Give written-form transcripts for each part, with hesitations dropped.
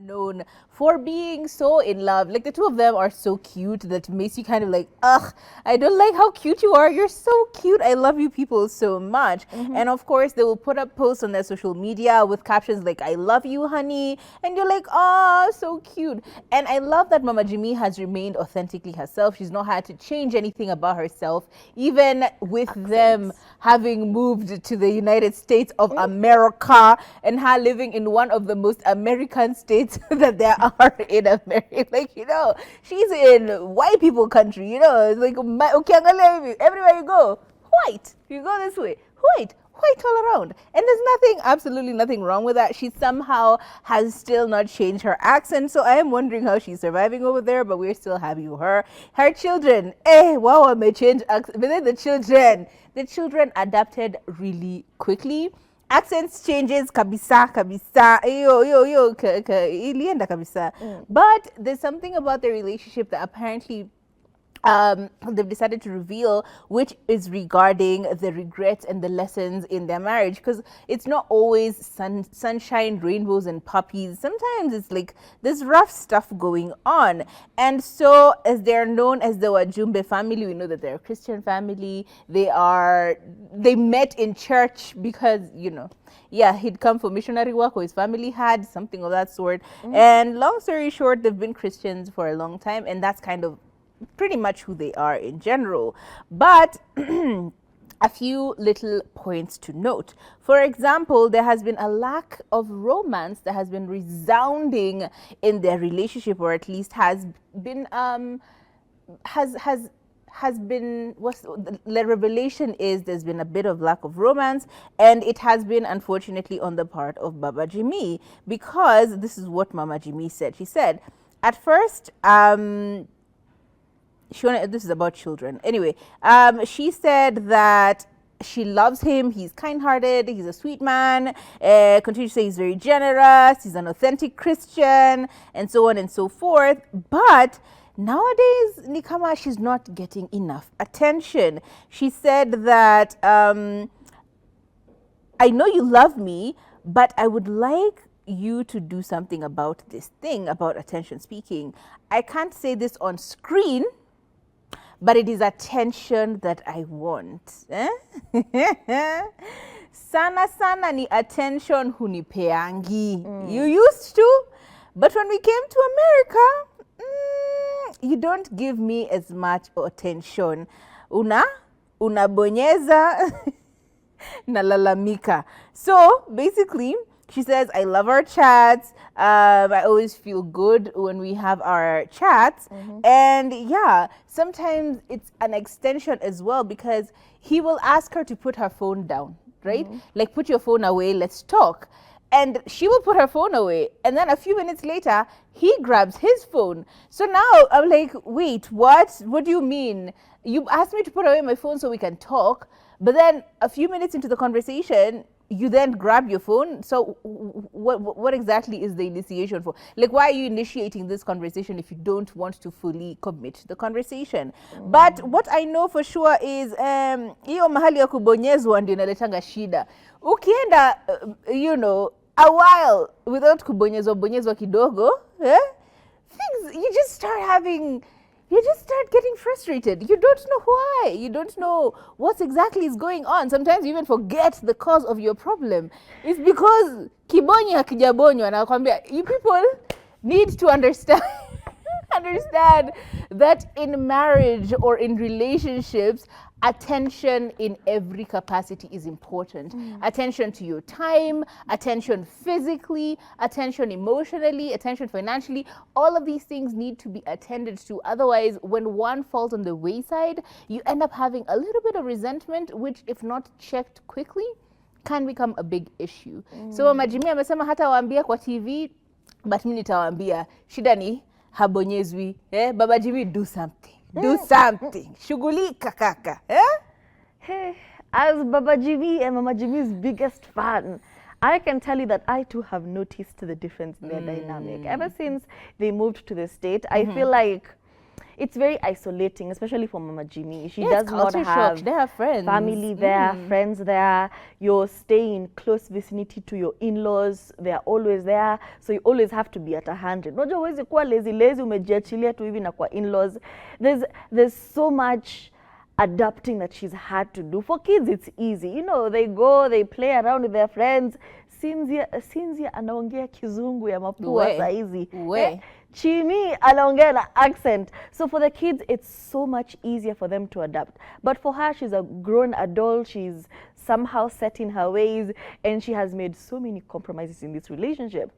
known for being so in love. Like the two of them are so cute that makes you kind of like, ugh, I don't like how cute you are. You're so cute. I love you people so much. And of course, they will put up posts on their social media with captions like, I love you, honey. And you're like, oh, so cute. And I love that Mama Jimmy has remained authentically herself. She's not had to change anything about herself, even with them having moved to the United States of America and her living in one of the most American states that there are in America. Like, you know, she's in white people country, you know, it's like, okay, everywhere you go, white. You go this way, white all around. And there's nothing, absolutely nothing wrong with that. She somehow has still not changed her accent. So I am wondering how she's surviving over there, but we're still happy with her. Her children, wow, I may change accent. But then the children adapted really quickly. Accents changes kabisa ilienda kabisa. But there's something about their relationship that apparently they've decided to reveal, which is regarding the regrets and the lessons in their marriage, because it's not always sunshine, rainbows and puppies. Sometimes it's like there's rough stuff going on. And so, as they're known as the Wajumbe family, we know that they're a Christian family. They met in church because, you know, yeah, he'd come for missionary work, or his family had something of that sort. And long story short, they've been Christians for a long time, and that's kind of pretty much who they are in general. But a few little points to note. For example, there has been a lack of romance that has been resounding in their relationship, or at least has been what's the revelation is there's been a bit of lack of romance, and it has been unfortunately on the part of Baba Jimmy, because this is what Mama Jimmy said. She said at first this is about children. Anyway, she said that she loves him. He's kind-hearted. He's a sweet man. Continue to say he's very generous. He's an authentic Christian, and so on and so forth. But nowadays, Nikama, she's not getting enough attention. She said that, I know you love me, but I would like you to do something about this thing, about attention speaking. I can't say this on screen, but it is attention that I want. Sana sana ni attention hunipeangi. You used to, but when we came to America, you don't give me as much attention. Unabonyeza nalalamika. So basically, she says, I love our chats. I always feel good when we have our chats. And yeah, sometimes it's an extension as well, because he will ask her to put her phone down, right? Like, put your phone away, let's talk. And she will put her phone away. And then a few minutes later, he grabs his phone. So now I'm like, wait, what? What do you mean? You asked me to put away my phone so we can talk. But then a few minutes into the conversation, you then grab your phone. So what exactly is the initiation for? Like, why are you initiating this conversation if you don't want to fully commit to the conversation? But what I know for sure is hiyo mahali ya kubonyezwa ndio inaletanga shida. Ukienda you know, a while without kubonyezwa kidogo, things you just start getting frustrated. You don't know why. You don't know what exactly is going on. Sometimes you even forget the cause of your problem. It's because kibonyi hakijabonywa. Nakwambia, you people need to understand that in marriage or in relationships, attention in every capacity is important. Attention to your time, attention physically, attention emotionally, attention financially. All of these things need to be attended to. Otherwise, when one falls on the wayside, you end up having a little bit of resentment, which, if not checked quickly, can become a big issue. So Mama Jimmy amesema hata waambia kwa TV, but mimi nitawaambia shida ni habonyezwi. Baba Jimmy, do something. Do something. Shughulika kaka. Hey, as Baba Jimmy and Mama Jimmy's biggest fan, I can tell you that I too have noticed the difference in their dynamic. Ever since they moved to the state, I feel like it's very isolating, especially for Mama Jimmy. She Yeah, does it's not culture shock. have She don't have friends. family there, friends there. You're staying in close vicinity to your in-laws. They are always there, so you always have to be at 100. Unajua huwezi kuwa lazy umejiachilia tu hivi na kwa in-laws. There's so much adapting that she's had to do. For kids, it's easy. You know, they go, they play around with their friends. Cynthia anaongea kizungu ya mapua saizi. Chini anaongea na accent. So for the kids, it's so much easier for them to adapt. But for her, she's a grown adult. She's somehow set in her ways, and she has made so many compromises in this relationship.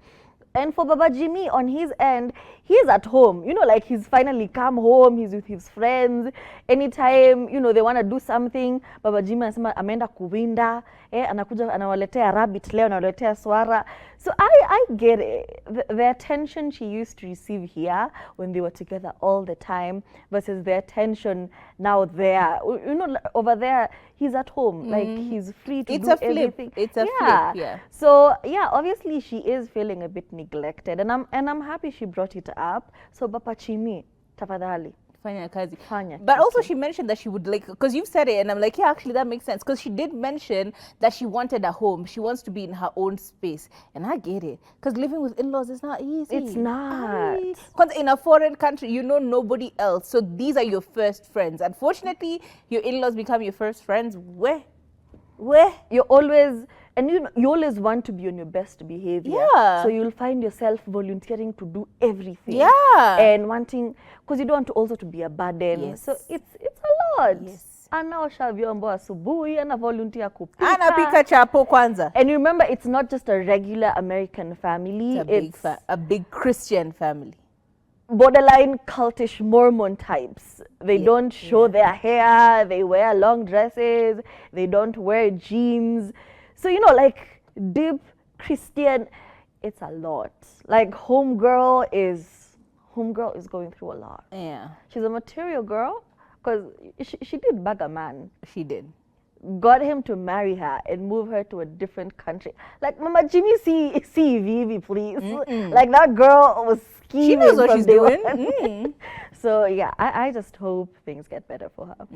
And for Baba Jimmy, on his end, he's at home. You know, like he's finally come home. He's with his friends. Anytime, you know, they want to do something, Baba Jimmy anasema ameenda kuwinda. Anakuja anawaletea rabbit leo, anawaletea swara. So I get it. The attention she used to receive here when they were together all the time versus the attention now there. You know, over there, he's at home. Like, he's free to do everything. It's a flip, yeah. So, yeah, obviously she is feeling a bit neglected. And I'm happy she brought it up. So, Baba Jimmy, tafadhali. Fanya kazi. Fanya But kazi. also she mentioned that she would like, because you've said it and I'm like, yeah, actually that makes sense. Because she did mention that she wanted a home. She wants to be in her own space. And I get it. Because living with in-laws is not easy. It's not. Because in a foreign country, you know nobody else. So these are your first friends. Unfortunately, your in-laws become your first friends. Where? You're always, and you always want to be on your best behavior. Yeah. So you'll find yourself volunteering to do everything. Yeah. And wanting, because you don't want to also to be a burden. Yes. So it's a lot. Yes. Anaosha vyombo asubuhi, ana volunteer kupika. Anapika chapo kwanza. And you remember, it's not just a regular American family. It's a big Christian family. Borderline cultish Mormon types. They don't show their hair, they wear long dresses, they don't wear jeans. So, you know, like deep Christian, it's a lot. Like homegirl is going through a lot. Yeah. She's a material girl because she did bag a man. She did. Got him to marry her and move her to a different country. Like, Mama Jimmy, see Vivi, please. Like, that girl was scheming. She knows what from she's day doing. one. So, yeah, I just hope things get better for her.